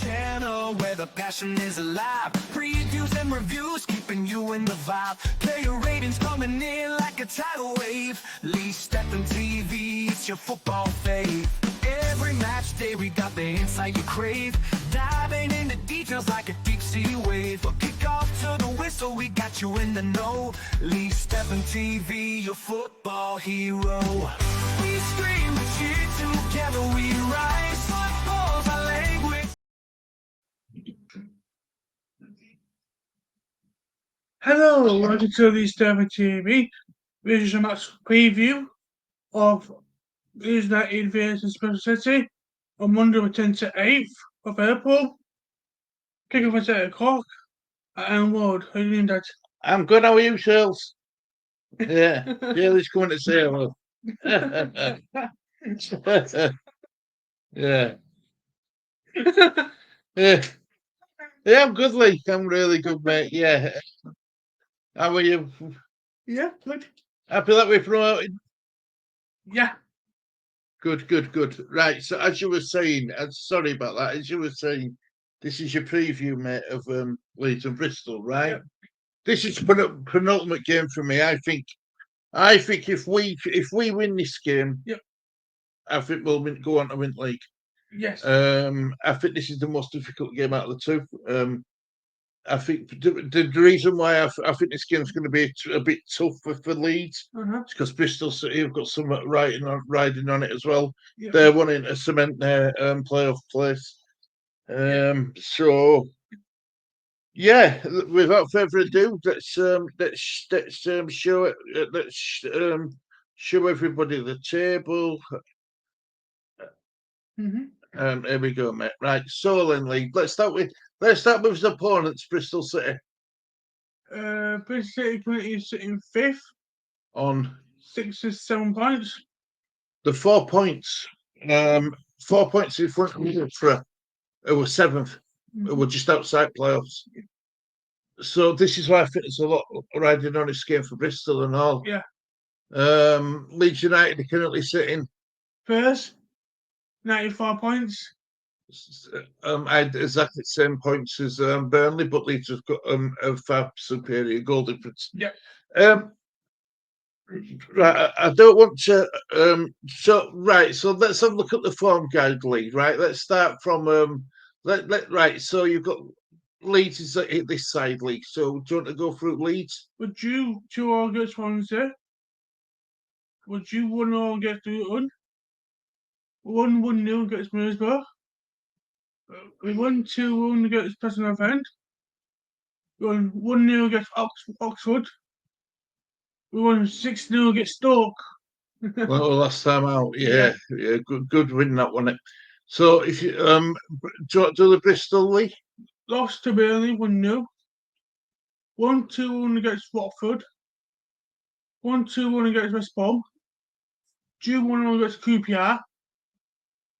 channel where the passion is alive. Previews and reviews keeping you in the vibe. Player ratings coming in like a tidal wave. Leeds and TV, it's your football fave. Every match day we got the insight you crave. Diving into details like a deep sea wave. From kickoff to the whistle, we got you in the know. Leeds and TV, your football hero. We scream and cheer together, we rise. Football's our language. Hello, welcome to Leeds and TV. This is a match preview of Leeds United versus Bristol City on Monday the 28th of April. Kickoff at 8 o'clock at Elm Road. How are you doing, Dad? I'm good. How are you, Charles? Yeah, Daly's coming to say hello. Yeah. Yeah. Yeah, I'm good, Lee. I'm really good, mate. Yeah. How are you? Yeah, good. Happy that we're promoted? Yeah. Good. Right, so as you were saying, sorry about that. As you were saying, this is your preview, mate, of Leeds and Bristol, right? Yep. This is penultimate game for me. I think if we win this game, yep, I think we'll go on to win league. Yes. I think this is the most difficult game out of the two. I think the reason why I think this game's going to be a bit tough for Leeds is because Bristol City have got some riding on it as well. Yep. They're wanting to cement their playoff place. So, yeah, without further ado, let's show everybody the table. Here we go, mate. Right, Solent League. Let's start with his opponents, Bristol City. Bristol City currently sitting 5th on 7 points. The 4 points. 4 points in front of Middlesbrough, who were 7th, who were just outside playoffs. So this is why I think there's a lot riding on this game for Bristol and all. Yeah. Leeds United are currently sitting first, 94 points. I had exactly the same points as Burnley, but Leeds have got a far superior goal difference. Yeah. Right, I don't want to. So let's have a look at the form guide, Lee. Right, let's start from right. So you've got Leeds is at this side, Lee. So do you want to go through Leeds? Would you 2-all against Swansea? Would you 1-all against Luton? 1-0 against Middlesbrough? We won 2-1 against Preston North End. We won 1-0 against Oxford. We won 6-0 against Stoke. Well, last time out, yeah, good win that one. So if you do the Bristol League, lost to Burnley 1-0. 1-2-1 against Watford. 1-2-1 against West Brom. 2-1 against QPR.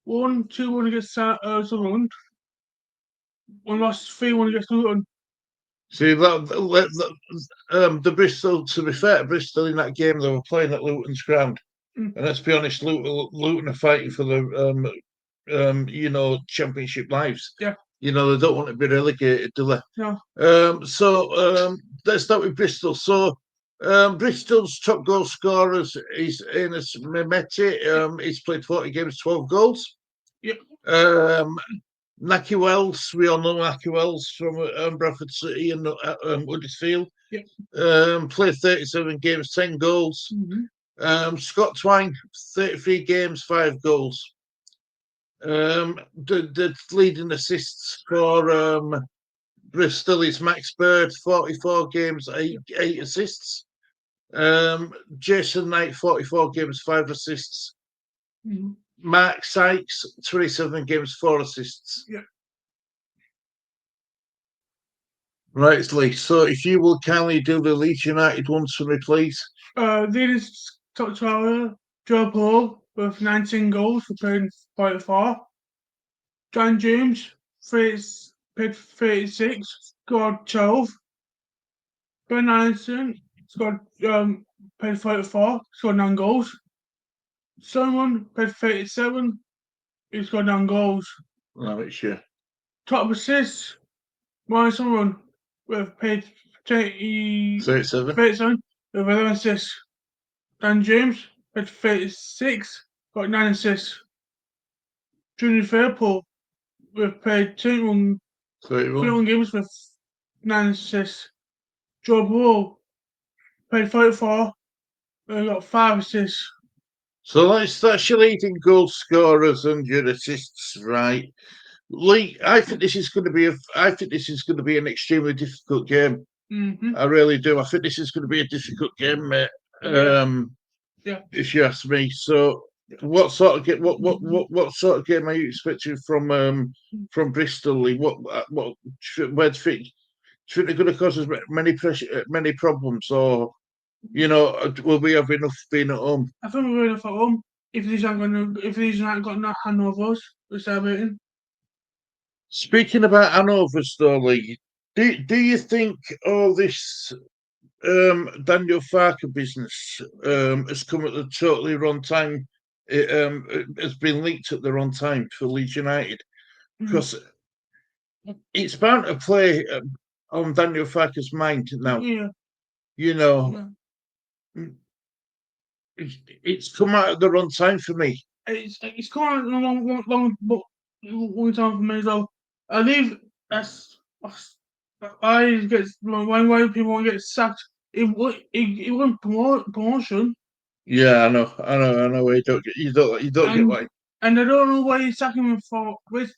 1-2-1 against Sunderland. We lost 3-1 against Luton. See the Bristol. To be fair to Bristol in that game, they were playing at Luton's ground, and let's be honest, Luton are fighting for the championship lives. Yeah. They don't want to be relegated, do they? No. Let's start with Bristol. So Bristol's top goal scorer is Enes Mehmeti. He's played 40 games, 12 goals. Yep. Naki Wells, we all know Naki Wells from Bradford City and Huddersfield. Yep. Played 37 games, 10 goals. Scott Twine, 33 games, 5 goals. The leading assists for Bristol is Max Bird, 44 games, 8 assists. Jason Knight, 44 games, 5 assists. Mark Sykes, 27 games, 4 assists. Yeah. Right, Lee. So if you will kindly do the Leeds United ones for me, please. Leeds top scorer, Joe Paul, with 19 goals for playing 44. John James, played 36, scored 12. Ben Anderson scored played 34, scored 9 goals. Someone played 37, he scored 9 goals. Right, sure. top assists, Morris Run with paid 37. 37 with 11 assists. Dan James with 36, got 9 assists. Junior Fairpool with paid 21 31. games with 9 assists. Joe Burrow played 34 and got 5 assists. So that's your leading goal scorers and your assists, right? Lee, I think this is going to be an extremely difficult game. Mm-hmm. I really do. I think this is going to be a difficult game, mate. If you ask me. So, what sort of game? What sort of game are you expecting from Bristol, Lee? Where do you think they're going to cause us many problems, or will we have enough being at home? I think we're enough at home. If these aren't got no hangovers, we're celebrating. Speaking about Hanover's though, Lee, do you think all this Daniel Farker business has come at the totally wrong time? It has been leaked at the wrong time for Leeds United because it's bound to play on Daniel Farker's mind now. Yeah. You know, it's come out at the wrong time for me. It's come out a long time for me as well. I think that's why people want to get sacked. It wasn't promotion. Yeah, I know. You don't get why. And I don't know why you're sacking him for with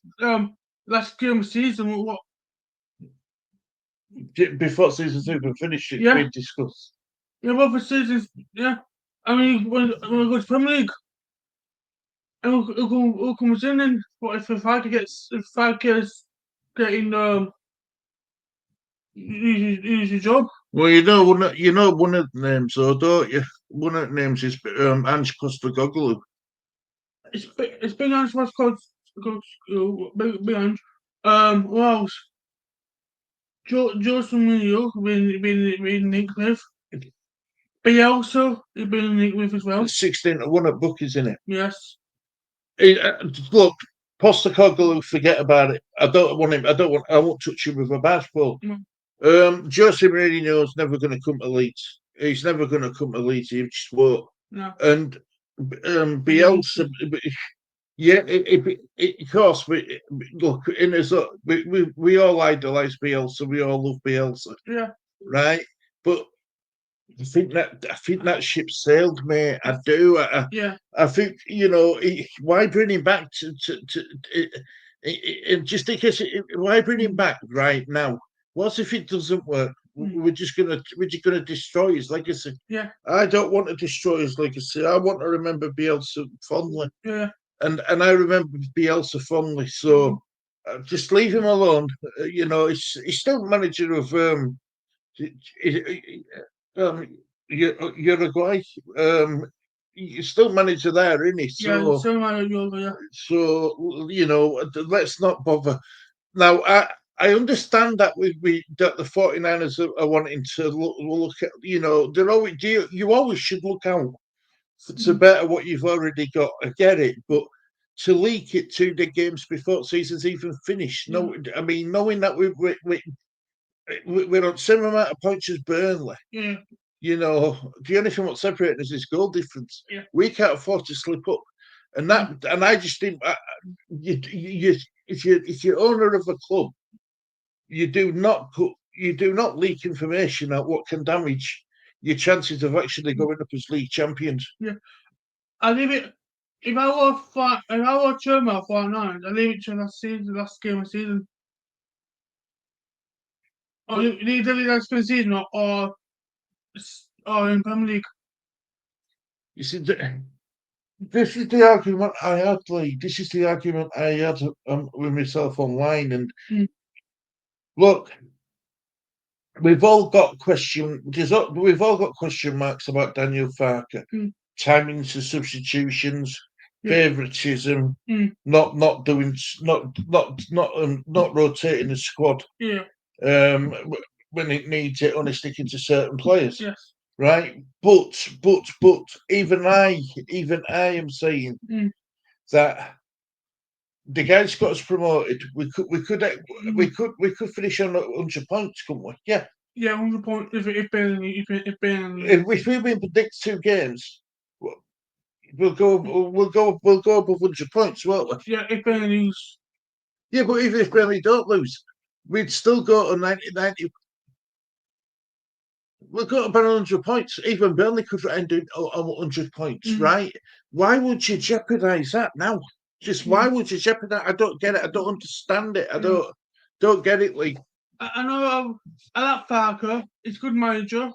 last game of season. What Before season 2 can finish, it's been discussed. Yeah, well, for seasons, yeah. I mean, when I go to Premier League, and who comes in and what if I could get if I gets getting use your job? Well, one of the names, though, don't you? One of the names is Ange Postecoglou. It's big Ange what's called big Ange. Who else? Jose Mourinho been linked with. Bielsa has been linked with as well. 16-1 at bookies, isn't it? Yes. Look, Postecoglou, forget about it. I won't touch him with a basketball. Jose Mourinho's never going to come to Leeds. He's never going to come to Leeds. He just won't. No. And Bielsa, of course, we all idolise Bielsa. We all love Bielsa. Yeah. Right, but I think that ship sailed, mate. I do. I think why bring him back just in case. Why bring him back right now? What if it doesn't work? We're just gonna destroy his legacy. Yeah. I don't want to destroy his legacy. I want to remember Bielsa fondly. Yeah. And I remember Bielsa fondly. So just leave him alone. He's still manager of Uruguay. You're still manager there, isn't he? So, still manager, yeah. So let's not bother. Now, I understand that that the 49ers are wanting to look at. They're always you always should look out to better what you've already got. I get it, but to leak it 2 games before the season's even finished. No, I mean knowing that we're on the same amount of points as Burnley. Yeah. The only thing what's separating us is goal difference. Yeah. We can't afford to slip up, and I just think if you're owner of a club, you do not leak information out what can damage your chances of actually going up as league champions. Yeah, I leave it. If I were chairman of 49, I leave it to last game of season. Or leave the last game of season, or in Premier League. You see, this is the argument I had, Lee. This is the argument I had with myself online. And look, we've all got question marks about Daniel Farker, timings of substitutions, favouritism, not rotating the squad. Yeah. When it needs it, only sticking to certain players. Yes. Right, but even I am saying that the guys got us promoted. We could finish on 100 points, couldn't we? Yeah. Yeah, 100 points. If Burnley. If we win the next 2 games, we'll go above 100 points, won't we? Yeah, if Burnley lose. Yeah, but even if Burnley don't lose, we'd still go to 90. We've got about 100 points. Even Burnley could end on 100 points, right? Why would you jeopardise that now? Just why would you jeopardise? I don't get it. I don't understand it. I don't get it, Lee. I know. I like Farker. He's a good manager.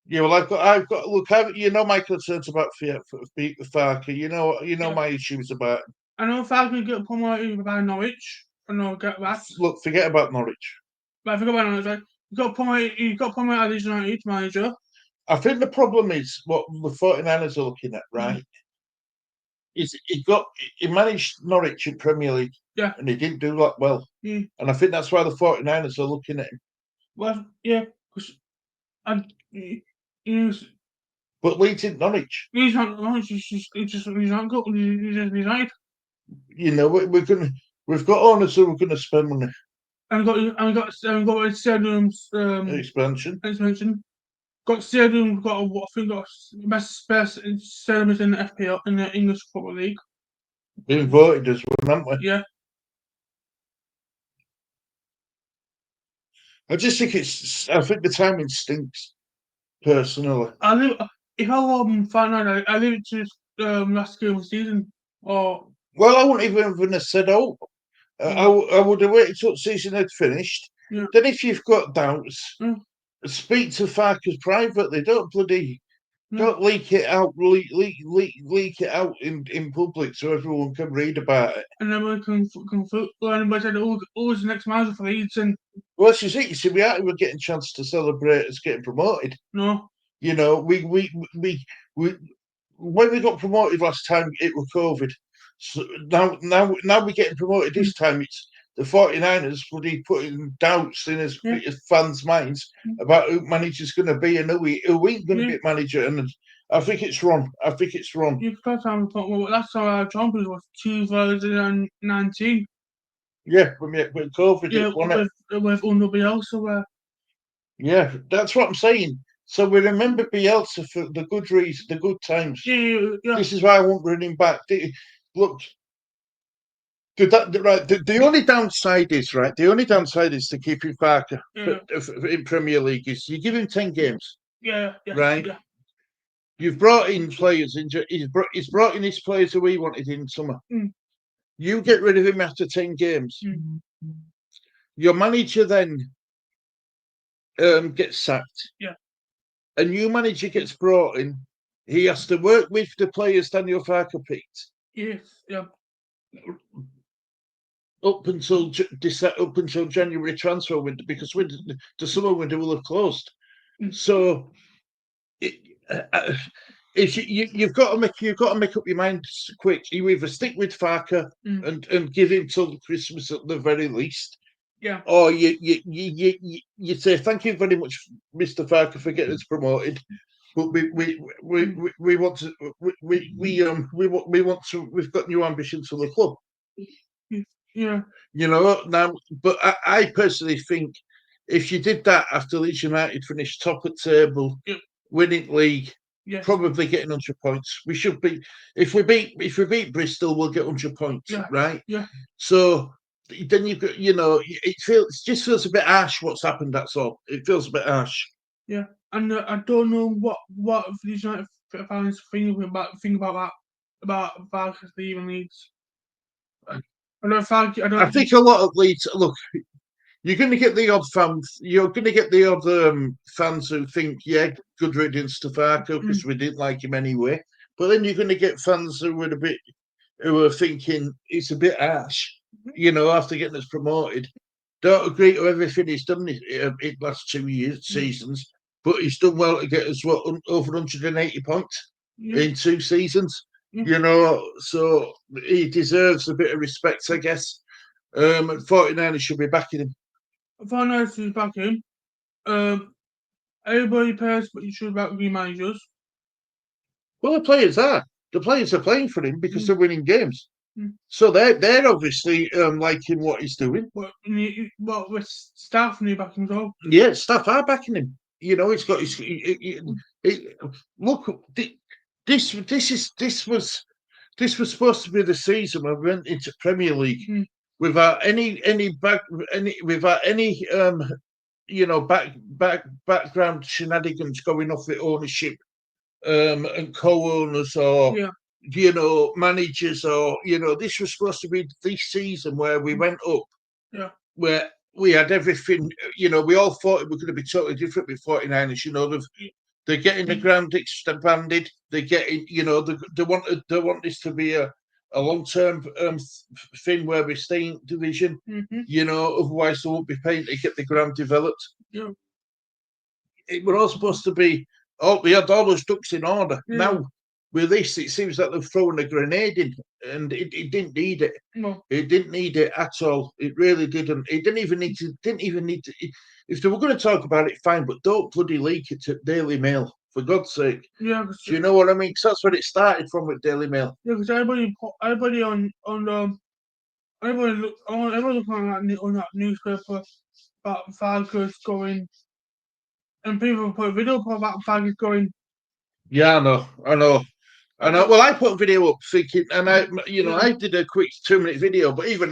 Yeah, well, I've got. Look, you know my concerns about Farker. You know my issues about. I know Farker get promoted by Norwich. I know, get that. Look, forget about Norwich. But I forgot about Norwich. Right? He got promoted as Leeds United manager. I think the problem is what the 49ers are looking at, right? Is he managed Norwich in Premier League, and he didn't do that well. And I think that's why the 49ers are looking at him. Well, yeah, because but Leeds in Norwich. He's not Norwich. He's not good. He's just United. You know, we've got owners who are going to spend money. And we got stadiums Expansion. Got stadium. I think got best stadiums in the FPL in the English Football League. Been voted as well, haven't we? Yeah. I just think I think the timing stinks. Personally, if I were final, I leave it to last game of the season. Or well, I wouldn't even have said I would have waited till the season had finished. Yeah. Then, if you've got doubts, speak to Farkers privately. Don't leak it out. Leak it out in public so everyone can read about it. And then we can learn about it. Who's the next manager for Leeds? And well, this is it. You see, we aren't even getting a chance to celebrate as getting promoted. No. You know, we when we got promoted last time, it was COVID. So now we're getting promoted this time. It's the 49ers really putting doubts in his fans' minds about who manager's going to be and who ain't going to be manager. And I think it's wrong. You last time our champions was 2019. Yeah, when COVID, with Bielsa. Yeah, that's what I'm saying. So we remember Bielsa for the good reason, the good times. Yeah. This is why I won't bring him back. Look, the only downside is to keeping Parker in Premier League is you give him 10 games. Yeah. Right. Yeah. You've brought in players. He's brought in his players who he wanted in summer. You get rid of him after 10 games. Your manager then gets sacked. Yeah. A new manager gets brought in. He has to work with the players Daniel Farker picked. Yes. Yeah. Up until January transfer window, because the summer window will have closed. So if you've got to make up your mind quick. You either stick with Farker and give him till Christmas at the very least. Yeah. Or you say thank you very much, Mr. Farker, for getting us promoted, but we want to we've got new ambitions for the club. Yeah. You know now, but I personally think if you did that after Leeds United finished top of table, winning league, probably getting 100 points. We should be if we beat Bristol, we'll get 100 points, right? Yeah. So then it just feels a bit harsh what's happened. That's all. It feels a bit harsh. Yeah, and I don't know what these United fans think about that about Farkas leaving Leeds. I think a lot of Leeds look. You're going to get the odd fans. You're going to get the odd fans who think, good riddance to Farker because we didn't like him anyway. But then you're going to get fans who are thinking it's a bit harsh. After getting us promoted, don't agree to everything he's done in the last 2 seasons, but he's done well to get us over 180 points in 2 seasons. So he deserves a bit of respect, I guess. 49ers should be backing him. 49ers should back him. Everybody players, but you should back the managers. Well, the players are playing for him because they're winning games. So they're obviously liking what he's doing. But with staff and back as well. Yeah, staff are backing him. You know, it's got his. Look, this was supposed to be the season when we went into Premier League without any background shenanigans going off with ownership and co-owners or managers or this was supposed to be the season where we went up, where we had everything. We all thought it was going to be totally different with 49ers. They're getting the ground expanded. They're getting, they want this to be a long-term thing where we stay in division. Otherwise they won't be paying to get the ground developed. It were all supposed to be. We had all those ducks in order. Now with this, it seems like they've thrown a grenade in, and it didn't need it. No. It didn't need it at all. It really didn't. It didn't even need to. If they were going to talk about it, fine, but don't bloody leak it to Daily Mail, for God's sake. Yeah. Do you know what I mean? Because that's where it started from with Daily Mail. Yeah, because everybody looking on that newspaper about Fargus going, and people put a video about Fargus going. Yeah, I know. Well, I put a video up thinking, and I did a quick 2-minute video, but even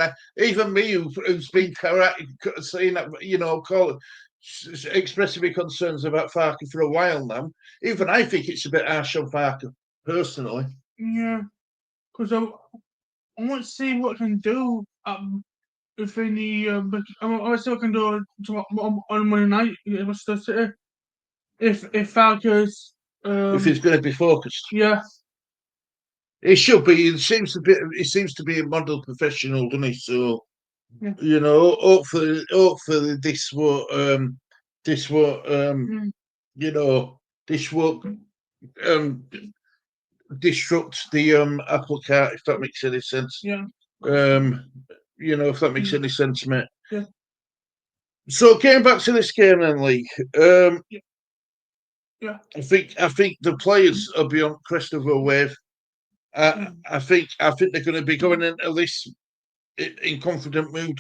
me who's been saying that, expressing my concerns about Farker for a while now, even I think it's a bit harsh on Farker personally. Yeah, because I want to see what I can do within the. I want to see what I can do on Monday night against the City. If Farker's. If he's going to be focused. Yeah. It should be. He seems to be a model professional, doesn't he? So, hopefully this won't this won't disrupt the apple cart, if that makes any sense. Yeah. If that makes any sense, mate. Yeah. So getting back to this game then, Lee. Yeah. I think the players are beyond crest of a wave. I think they're going to be going into this in confident mood.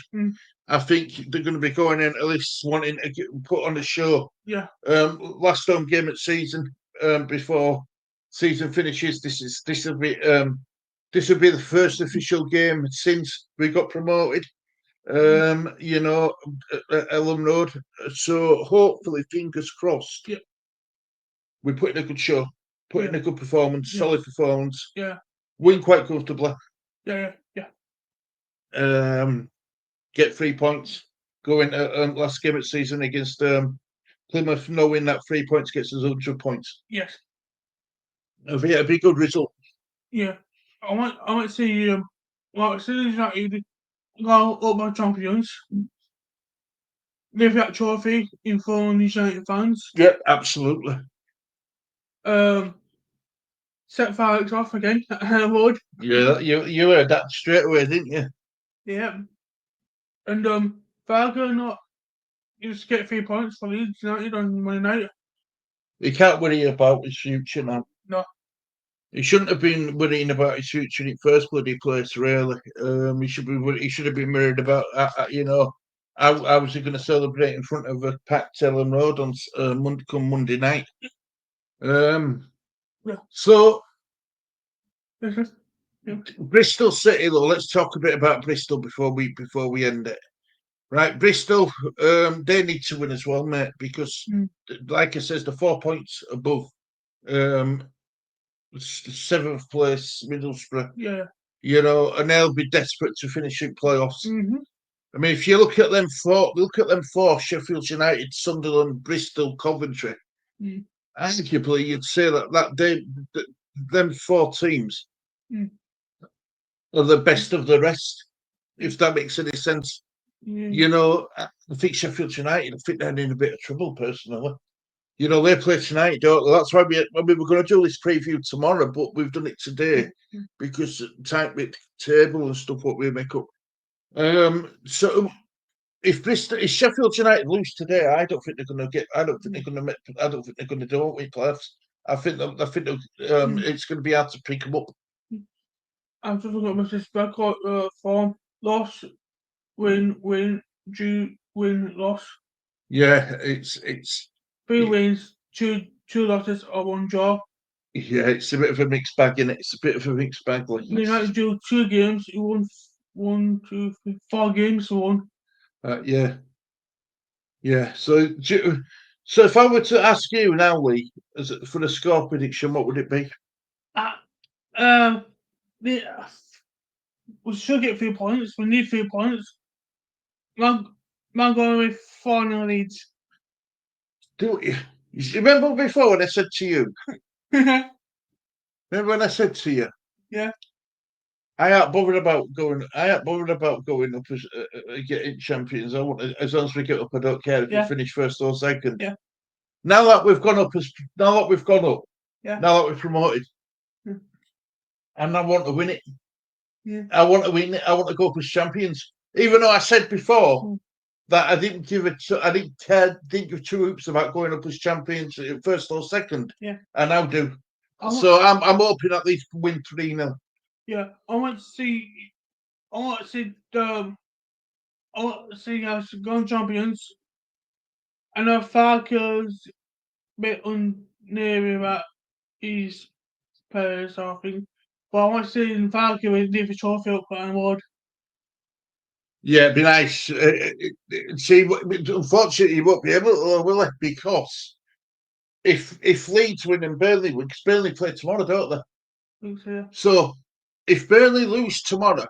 I think they're going to be going into this wanting to put on a show. Yeah. Last home game at season before season finishes. This will be the first official game since we got promoted. Ellen Road. So hopefully, fingers crossed. Yeah. We put in a good show, put in a good performance, solid performance. Yeah. Win quite comfortably. Yeah. Get 3 points. Go into last game of the season against Plymouth, knowing that 3 points gets us 100 points. Yes. It'll be a good result. Yeah. I want to see as soon as United go up by champions, leave that trophy in front of the United fans. Yeah, absolutely. Set Farks off again at Herwood. Yeah, you heard that straight away, didn't you? Yeah. And Fargo not just get 3 points for Leeds United on Monday night. He can't worry about his future now. No. He shouldn't have been worrying about his future in first bloody place, really. He should have been worried about how was he going to celebrate in front of a packed Ellen Road on Monday night. So Bristol City, though. Let's talk a bit about Bristol before we end it. Right, Bristol, they need to win as well, mate, because, like I says, the 4 points above 7th place Middlesbrough. Yeah. And they'll be desperate to finish in playoffs. I mean, if you look at them four: Sheffield United, Sunderland, Bristol, Coventry. Arguably, you'd say them 4 teams are the best of the rest, if that makes any sense. I think Sheffield United, I think they're in a bit of trouble, personally. They play tonight, don't they? That's why we were going to do this preview tomorrow, but we've done it today because tight with table and stuff what we make up. So if Sheffield United lose today, I don't think they're going to do it with playoffs. I think it's going to be hard to pick them up. I'm just looking at Mrs. record form. Loss, win, win, win, loss. Yeah, it's 3 wins, two losses, or 1 draw. yeah, it's a bit of a mixed bag, innit? It's a bit of a mixed bag. Like, United drew 2 games. He won 1, 2, 3, 4 games. He won. yeah, yeah. So if I were to ask you now, Lee, for the score prediction, what would it be? We should get 3 points. We need 3 points. I'm going with 4-0 Leeds. Do you remember before when I said to you? Remember when I said to you? Yeah. I ain't bothered about going. I ain't bothered about going up as getting champions. I want as long as we get up. I don't care if we finish first or second. Yeah. Now that we've gone up, now that we've promoted, and I want to win it. Yeah. I want to win it. I want to go up as champions. Even though I said before that I didn't give didn't give 2 hoops about going up as champions first or second. Yeah. I now do. So I'm hoping at least win 3-0. Yeah, I want to see us going champions. I know Falco's a bit unnear about his players, I think. But I want to see Falco with the trophy up on board. Yeah, it'd be nice. See, unfortunately, he won't be able to, will he? Because if Leeds win and Burnley win, because Burnley play tomorrow, don't they? So if Burnley lose tomorrow,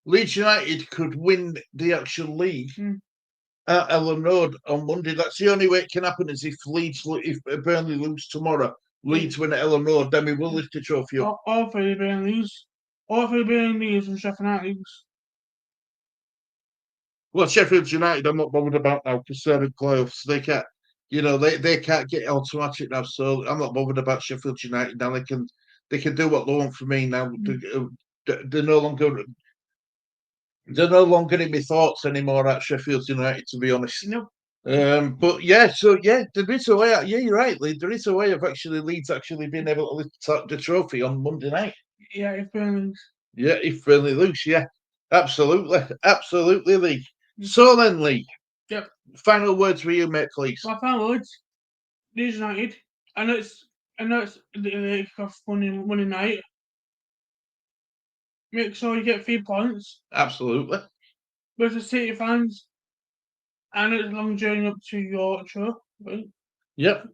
Leeds United could win the actual league at Ellen Road on Monday. That's the only way it can happen is if Burnley lose tomorrow, Leeds win at Ellen Road, then we will lift the trophy up. All 3 Burnley lose. All 3 Burnley lose and Sheffield United lose. Well, Sheffield United, I'm not bothered about now because they're in playoffs. They can't, they can't get automatic now. So I'm not bothered about Sheffield United now. They can do what they want for me now. They're no longer in my thoughts anymore at Sheffield United, to be honest. No. But yeah, so yeah, there is a way. Yeah, you're right, Lee. There is a way of Leeds actually being able to lift the trophy on Monday night. Yeah, if Burnley lose. Yeah, if Burnley lose, yeah, absolutely, Lee. So then, Lee. Yep. Final words for you, mate, please. My final words. Leeds United. I know it's the kickoff Monday night. Make sure you get 3 points. Absolutely. With the City fans. And it's a long journey up to Yorkshire, right? Yep.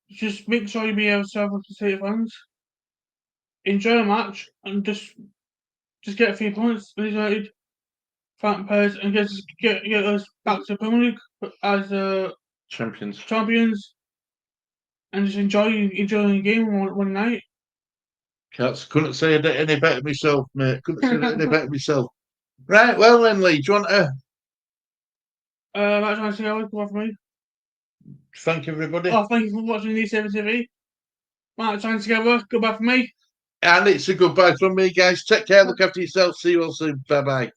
Just make sure you be able to have the City fans. Enjoy the match and just get 3 points. Leeds United. Frank Perez and get us back to the Premier League as champions, and just enjoy the game one night. Couldn't say it any better myself, mate. Couldn't say it any better myself. Right, well then, Lee, do you want to? That's my CEO. Go for me. Thank everybody. Oh, thank you for watching Leeds TV. Match time together. Goodbye for me. And it's a goodbye from me, guys. Take care. Look after yourself. See you all soon. Bye bye.